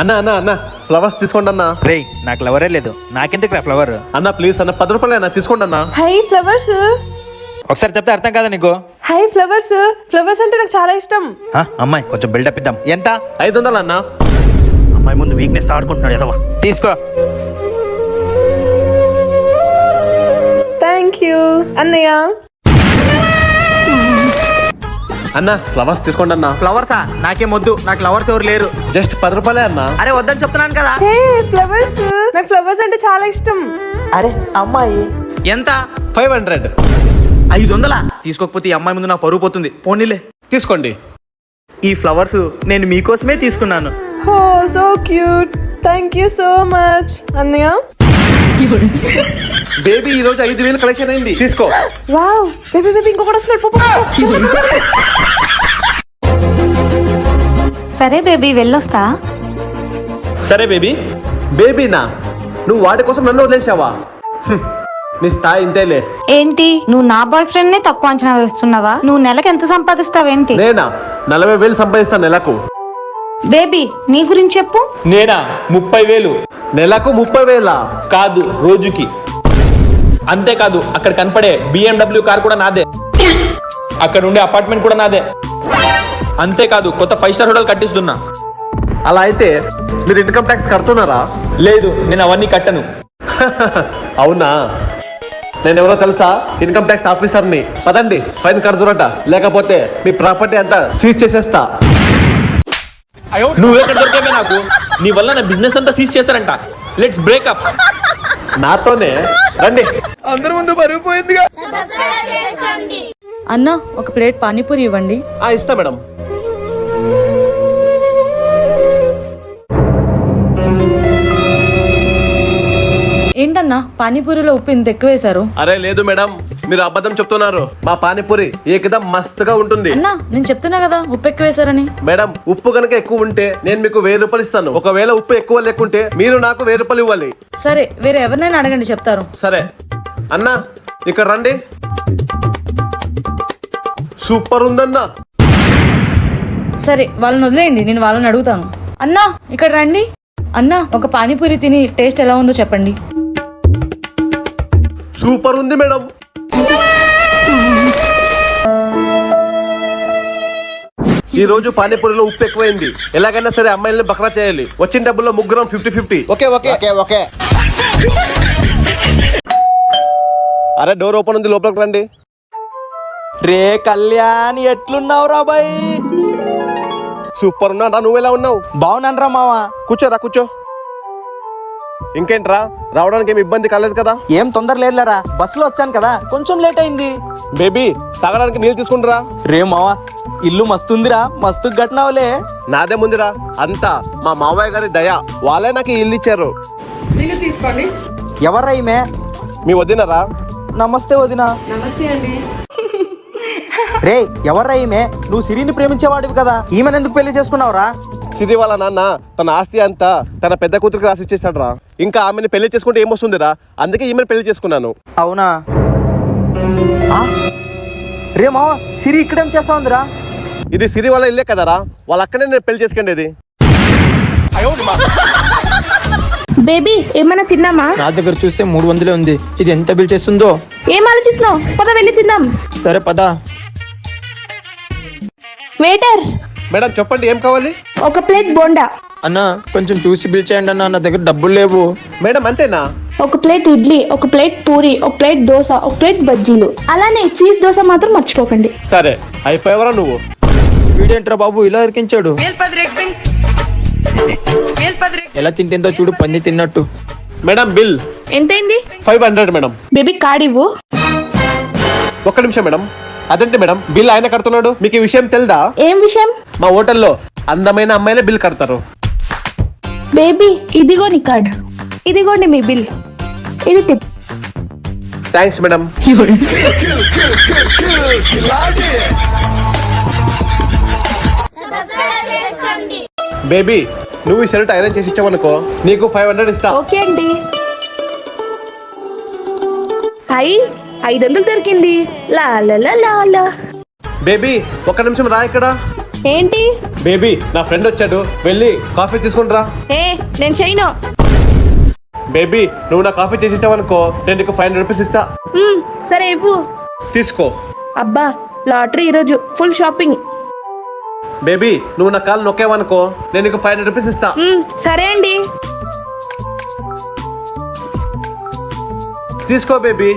అన్న అన్న అన్న ఫ్లవర్స్ తీసుకోండి అన్న. రేయ్ నాకు ఫ్లవరే లేదు, నాకెందుకు ఫ్లవర్? అన్న ప్లీజ్ అన్న 10 రూపాయలు అన్న తీసుకోండి అన్న. High flowers. ఒకసారి చెప్తే అర్థం కాదా నీకు? High flowers. ఫ్లవర్స్ అంటే నాకు చాలా ఇష్టం. అమ్మాయి కొంచెం బిల్డప్ ఇద్దాం. ఎంత? 500 అన్న. అమ్మాయి ముందు వీక్నెస్ ఆడుకుంటున్నాడు ఎదవా. తీసుకో. థ్యాంక్ యూ అన్నయ్య. అన్న ఫ్లవర్స్ తీసుకోండి అన్న. ఫ్లవర్సా? నాకేం వద్దు, నాకు ఫ్లవర్స్ ఎవరు లేరు. జస్ట్ 10 రూపాయలే అన్న. అరే వద్దని చెప్తున్నాను కదా. హే ఫ్లవర్స్. నాకు ఫ్లవర్స్ అంటే చాలా ఇష్టం. అరే అమ్మాయి ఎంత? 500. 500? తీసుకోకపోతే ఈ అమ్మాయి ముందు నా పరువు పోతుంది. పోనీలే తీసుకోండి. ఈ ఫ్లవర్స్ నేను మీకోసమే తీసుకున్నాను. Oh so cute. Thank you so much అన్నయ్య. బేబీ ఈ రోజు 5,000 కలెక్షన్ అయింది, తీసుకో. వావ్ బేబీ బేబీ ఇంకొకటి వస్తున్నాడు. పో, పో, పో. సరే బేబీ వెళ్ళొస్తా. సరే బేబీ. బేబీనా? నువ్వు వాడి కోసం నన్ను వదిలేసావా? నీ స్థాయి ఇంతేలే. ఏంటి నువ్వు నా బాయ్ ఫ్రెండ్ ని తక్కువ అంచనా వేస్తున్నావా? నువ్వు నెలకు ఎంత సంపాదిస్తావేంటి? నేనా 40,000 సంపాదిస్తాను నెలకు. బేబీ నీ గురించి చెప్పు. నేనా 30,000. నెలకు 30,000? కాదు, రోజుకి. అంతేకాదు అక్కడ కనపడే BMW కార్ కూడా నాదే, అక్కడ ఉండే అపార్ట్మెంట్ కూడా నాదే. అంతేకాదు కొత్త 5 స్టార్ హోటల్ కట్టిస్తున్నా. అలా అయితే మీరు ఇన్కమ్ ట్యాక్స్ కడుతున్నారా? లేదు, నేను అవన్నీ కట్టను. అవునా? నేను ఎవరో తెలుసా? ఇన్కమ్ ట్యాక్స్ ఆఫీసర్ని. పదండి, ఫైన్ కడుతురట, లేకపోతే మీ ప్రాపర్టీ అంతా సీజ్ చేసేస్తా. నువ్వెక్కడ దొరికావే నాకు? నీ వల్ల నా బిజినెస్ అంతా సీజ్ చేస్తారంట. Let's breakup. నాతోనే రండి. అందరి ముందు పరిగిపోయిందిగా. అన్నా ఒక ప్లేట్ పానీపూరి ఇవ్వండి. ఇస్తా మేడం. ఏంటన్నా పానీపూరిలో ఉప్పు ఇంత ఎక్కువ వేశారు? అరే లేదు మేడం, మీరు అబద్ధం చెప్తున్నారు. మా పానీపూరి ఏకదం మస్తుగా ఉంటుంది. అన్నా నేను చెప్తున్నా కదా ఉప్పు ఎక్కువ వేశారని. మేడం ఉప్పు కనుక ఎక్కువ ఉంటే నేను మీకు 1000 రూపాయలు ఇస్తాను. ఒకవేళ ఉప్పు ఎక్కువ లేకుంటే మీరు నాకు 1000 రూపాయలు ఇవ్వాలి. సరే వేరే ఎవరినైనా అడగండి చెప్తారు. సరే అన్నా ఇక్కడ రండి. సూపర్ ఉందన్నా. సరే వాళ్ళని వదిలేయండి, నేను వాళ్ళని అడుగుతాను. అన్నా ఇక్కడ రండి. అన్నా ఒక పానీపూరి తిని టేస్ట్ ఎలా ఉందో చెప్పండి. సూపర్ ఉంది మేడం. ఈ రోజు పానీపూరిలో ఉప్పు ఎక్కువైంది. ఎలాగైనా సరే అమ్మాయిల్ని బక్రా చేయాలి. వచ్చిన డబ్బుల్లో ముగ్గురం 50-50. Okay okay okay okay. అరే డోర్ ఓపెన్ ఉంది, లోపలికి రండి. రే కళ్యాణ్ ఎట్లున్నావురా బాయ్? సూపర్ ఉన్నా. నువ్వెలా ఉన్నావు? బాగున్నానరా మావా. కూర్చోరా కూర్చో. ఇంకేంట్రా, రావడానికి ఏమి ఇబ్బంది కాలేదు కదా? ఏం తొందర లేదులేరా, బస్సులో వచ్చాను కదా, కొంచెం లేట్ అయింది. బేబీ తాగడానికి నీళ్ళు తీసుకుంటారా? రే మావా ఇల్లు మస్తుందిరా, మస్తు గట్టినావులే. నాదే ముందురా, అంతా మా మావయ్య గారి దయ. వాళ్ళే నాకు ఈ ఇల్లు ఇచ్చారు. ఎవర్రా ఈమె? మీ వదినరా? నమస్తే వదినా. రే ఎవర్రా ఈమె? నువ్వు సిరిని ప్రేమించేవాడివి కదా, ఈమెను ఎందుకు పెళ్లి చేసుకున్నావురా? సిరి వాళ్ళ నాన్న తన ఆస్తి అంతా తన పెద్ద కూతురికి రాసి ఇచ్చేసాడు రా. ఇంకా ఆమెను పెళ్లి చేసుకుంటే ఏమొస్తుందిరా, అందుకే ఈమెను పెళ్లి చేసుకున్నాను. అవునా? రే మావా సిరి ఇక్కడేం చేస్తా ఉందిరా? ఇది సిరి వాళ్ళ ఇల్లే కదరా, వాళ్ళ అక్కడే నేను పెళ్లి చేసుకుండేది. బేబీ ఏమైనా తిన్నామా? నా దగ్గర చూస్తే 300 ఉంది. ఇది ఎంత బిల్ చేస్తుందో. ఏం ఆలోచిస్తున్నావు? పద వెళ్ళి తిందాం. సరే పద. వెయిటర్ మేడం చెప్పండి, ఏం కావాలి? ఒక ప్లేట్ బోండా. అన్న కొంచెం చూసి బిల్ చేయండి అన్న, నా దగ్గర డబ్బులు లేవు. మేడం అంతేనా? ఒక ప్లేట్ ఇడ్లీ, ఒక ప్లేట్ పూరి, ఒక ప్లేట్ దోశ, ఒక ప్లేట్ బజ్జీలు, అలానే చీజ్ దోశ మాత్రం మర్చిపోకండి. సరే అయిపోయావరా నువ్వు? వీడేంట్రా బాబు ఇలా ఇరికించాడు? ఎలా తింటుందో చూడు, పంది తిన్నట్టు. మేడం బిల్ ఎంతైంది? 500 మేడం. బేబీ కార్డ్ ఇవ్వు. ఒక్క నిమిషం మేడం. అదేంటి మేడం, బిల్ ఆయన కడుతున్నాడు, మీకు ఈ విషయం తెలుదా? ఏం విషయం? మా హోటల్లో అందమైన అమ్మాయిలే బిల్ కడతారు. బేబీ ఇదిగో నీ కార్డ్, ఇదిగోండి మీ బిల్, ఇది టిప్. Thanks madam. బేబీ నువ్వు ఈ షర్ట్ ఐరన్ చేసి ఇచ్చావనుకో, నీకు 500 ఇస్తా. ఓకే అండి. హై 500 దొరికింది. లా లా లా లా లా. బేబీ ఒక్క నిమిషం రా ఇక్కడ. ఏంటి? బేబీ నా ఫ్రెండ్ వచ్చాడు, వెళ్ళి కాఫీ తీసుకుంటరా. ఏ నేను చేయను. బేబీ నువ్వు నా కాఫీ చేసి ఇచ్చావనుకో, నేను నీకు 500 రూపీస్ ఇస్తా. సరే ఇవ్వు. తీసుకో. అబ్బా లాటరీ ఈరోజు ఫుల్ షాపింగ్. బేబీ నువ్వు నా కాలు నొక్కావనుకో, నేను నీకు 500 రూపీస్ ఇస్తా. సరే అండి. తీసుకో బేబీ.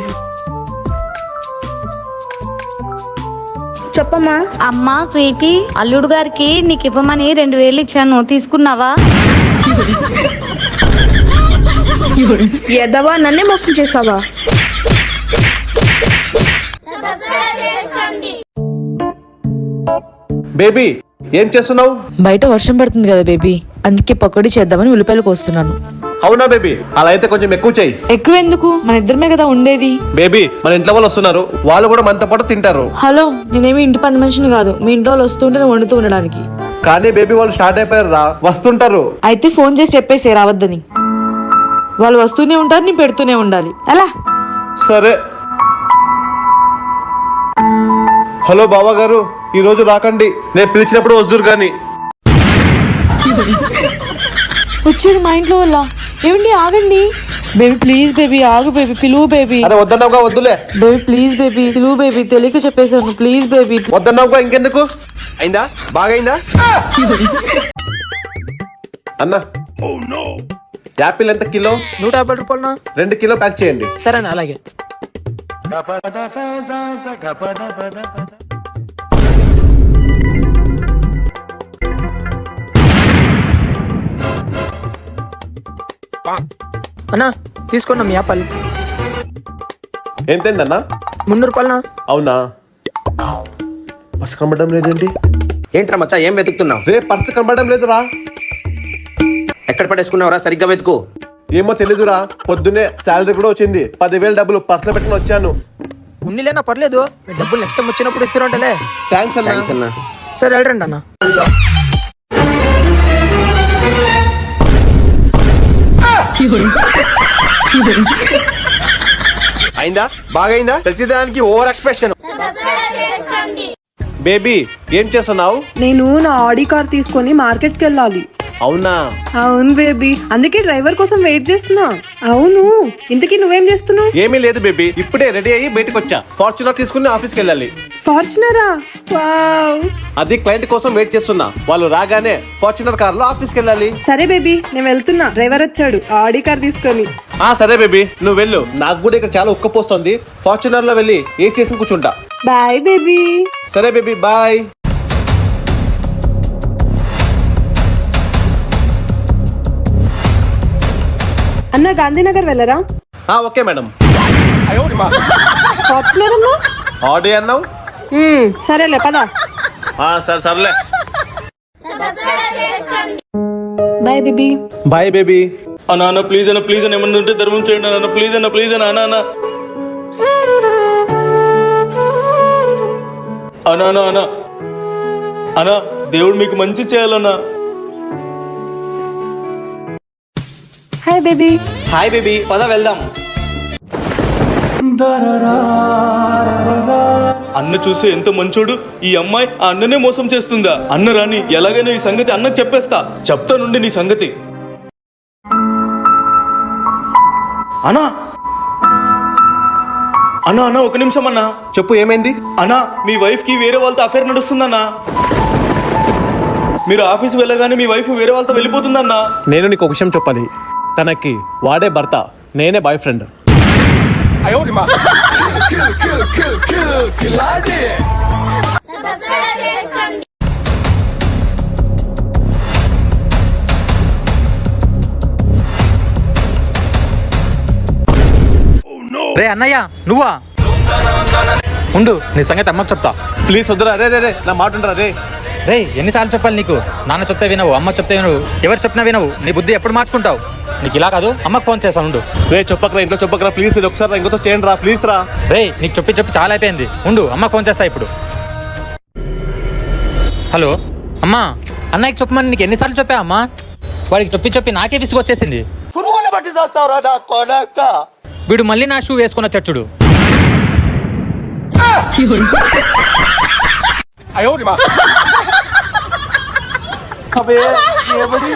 చెప్పమ్మా. అమ్మా స్వీటీ, అల్లుడు గారికి నీకు ఇవ్వమని 2000 ఇచ్చాను, తీసుకున్నావా? ఎదవా, నన్నే మోసం చేసావా? బేబీ ఏం చేస్తున్నావు? బయట వర్షం పడుతుంది కదా బేబీ, అందుకే పకోడీ చేద్దామని ఉల్లిపాయలు కోస్తున్నాను. అవునా బేబీ, అలా అయితే కొంచెం ఎక్కువ చెయ్యి. ఎక్కువ ఎందుకు, మన ఇద్దరమే కదా ఉండేది. బేబీ మన ఇంట్లో వాళ్ళు వస్తున్నారు, వాళ్ళు కూడా మనతో పాటు తింటారు. హలో, నేనేమి ఇంటి పని మనిషిని కాదు, మీ ఇంట్లో వాళ్ళు వస్తుంటే నేను వండుతూ ఉండడానికి. కానీ బేబీ వాళ్ళు స్టార్ట్ అయిపోయారు రా, వస్తుంటారు. అయితే ఫోన్ చేసి చెప్పేసి రావద్దని. వాళ్ళు వస్తూనే ఉంటారు, నేను పెడుతూనే ఉండాలి. అలా సరే. హలో బావా గారు, ఈ రోజు రాకండి, నేను పిలిచినప్పుడు వద్దురు కానీ. వచ్చేది మా ఇంట్లో వల్ల. ఏమండి ఆగండి బేబీ, ప్లీజ్ బేబీ, ఆగు బేబీ, పిలువు బేబీ. అరే వద్దన్నావుగా, వద్దులే. బేబీ ప్లీజ్ బేబీ, పిలువు బేబీ, తెలియక చెప్పేశాను, ప్లీజ్ బేబీ. వద్దన్నావుగా, ఇంకెందుకు. అయిందా? బాగైందా? అన్న యాపిల్ ఎంత కిలో? 150 రూపాయలు. 2 కిలో ప్యాక్ చేయండి. సరేనా, అలాగే. అన్నా తీసుకోండి మీ యాపల్. ఎంతైందన్నా? 300 రూపాయలనా? అవునా, పర్సు కనబడడం లేదేంటి? ఏంట్రా మచ్చా, ఏం వెతుకుతున్నావు? రే పర్సు కనబడడం లేదురా. ఎక్కడ పడేసుకున్నావురా? సరిగ్గా వెతుకు. ఏమో తెలీదురా, పొద్దునే శాలరీ కూడా వచ్చింది, 10,000 డబ్బులు పర్సులో పెట్టుకుని వచ్చాను. ఉన్నిలేనా, పర్లేదు. మీ డబ్బులు నెక్స్ట్ టైం వచ్చినప్పుడు ఇస్తారంటలే. థ్యాంక్స్ అన్న. థ్యాంక్స్ అన్నా. సరే వెళ్ళండి అన్న. అయిందా? బాగైందా? ప్రతిదానికి ఓవర్ ఎక్స్ప్రెషన్. బేబీ ఏం చేస్తున్నావు? నేను నా ఆడి కార్ తీసుకొని మార్కెట్కి వెళ్ళాలి. అవునా? అవును బేబీ, అందుకే డ్రైవర్ కోసం వెయిట్ చేస్తున్నా. అవును, ఇంతకీ నువ్వేం చేస్తున్నావు? ఏమీ లేదు బేబీ, ఇప్పుడే రెడీ అయ్యి బయటకు వచ్చా. ఫార్చునర్ తీసుకుని ఆఫీస్కి వెళ్ళాలి. ఫార్చునరా? వావ్. అది క్లయింట్ కోసం వెయిట్ చేస్తున్నా, వాళ్ళు రాగానే ఫార్చునర్ కార్ లో ఆఫీస్కి వెళ్ళాలి. సరే బేబీ, నేను వెళ్తున్నా, డ్రైవర్ వచ్చాడు ఆడి కార్ తీసుకొని. సరే బేబీ నువ్వు వెళ్ళు, నాకు కూడా ఇక్కడ చాలా ఉక్కపోస్తుంది. ఫార్చునర్ లో వెళ్ళి ఏసీ వేసుకుని కూర్చుంటా. Bye baby. సరే బేబీ, బాయ్. అన్న గాంధీనగర్ వెళ్ళరా? Okay madam. ఫార్చునర్ అన్నా? ఆడి అన్నావు. సరేలే పద. సరే సర్లే. Bye baby. Bye baby. అన్న ప్లీజ్ అన్న, ప్లీజ్ అన్న, ఏమన్నా ఉంటే ధర్మం చేయండి అన్న, ప్లీజ్ అన్న, ప్లీజ్ అన్న. అన్న అన్న అన్న అన్న అన్న, దేవుడు మీకు మంచి చేయాలన్నా. Hi baby. హాయ్ బేబీ, పద వెళ్దాం. అన్న చూస్తే ఎంత మంచోడు, ఈ అమ్మాయి ఆ అన్ననే మోసం చేస్తుందా? అన్న రాని, ఎలాగైనా ఈ సంగతి అన్నకు చెప్పేస్తా. చెప్తానుండి నీ సంగతి. అన్నా అన్నా అన్న, ఒక నిమిషం అన్నా. చెప్పు, ఏమైంది? అన్నా, మీ వైఫ్ కి వేరే వాళ్ళతో అఫేర్ నడుస్తుందన్నా. మీరు ఆఫీస్ వెళ్ళగానే మీ వైఫ్ వేరే వాళ్ళతో వెళ్ళిపోతుందన్నా. నేను నీకు ఒక విషయం చెప్పాలి, తనకి వాడే భర్త, నేనే బాయ్ ఫ్రెండ్. రే అన్నయ్య, నువ్వా? ఉండు, నీ సంగతి అమ్మకు చెప్తా. ప్లీజ్ వద్దురా. రే రే రే, నా మాట ఉండరా. రే రే, ఎన్నిసార్లు చెప్పాలి నీకు? నాన్న చెప్తే వినవు, అమ్మ చెప్తే వినవు, ఎవరు చెప్పినా వినవు. నీ బుద్ధి ఎప్పుడు మార్చుకుంటావు? నీకు ఇలా కాదు, అమ్మకు ఫోన్ చేస్తాను. ఉండు. రే చెప్పకరా, ఇంట్లో చెప్పకరా ప్లీజ్. ఇది ఒకసారి ఇంకోతో చేయండి రా ప్లీజ్ రా. రే, నీకు చెప్పి చెప్పి చాలా అయిపోయింది. ఉండు, అమ్మకు ఫోన్ చేస్తా ఇప్పుడు. హలో అమ్మా, అన్నయ్యకి చెప్పమని నీకు ఎన్నిసార్లు చెప్పా అమ్మా? వాడికి చెప్పి చెప్పి నాకే విసుగొచ్చేసింది. వీడు మళ్ళీ నా షూ వేసుకున్న చచ్చుడు. అబ్బే, ఏమడి?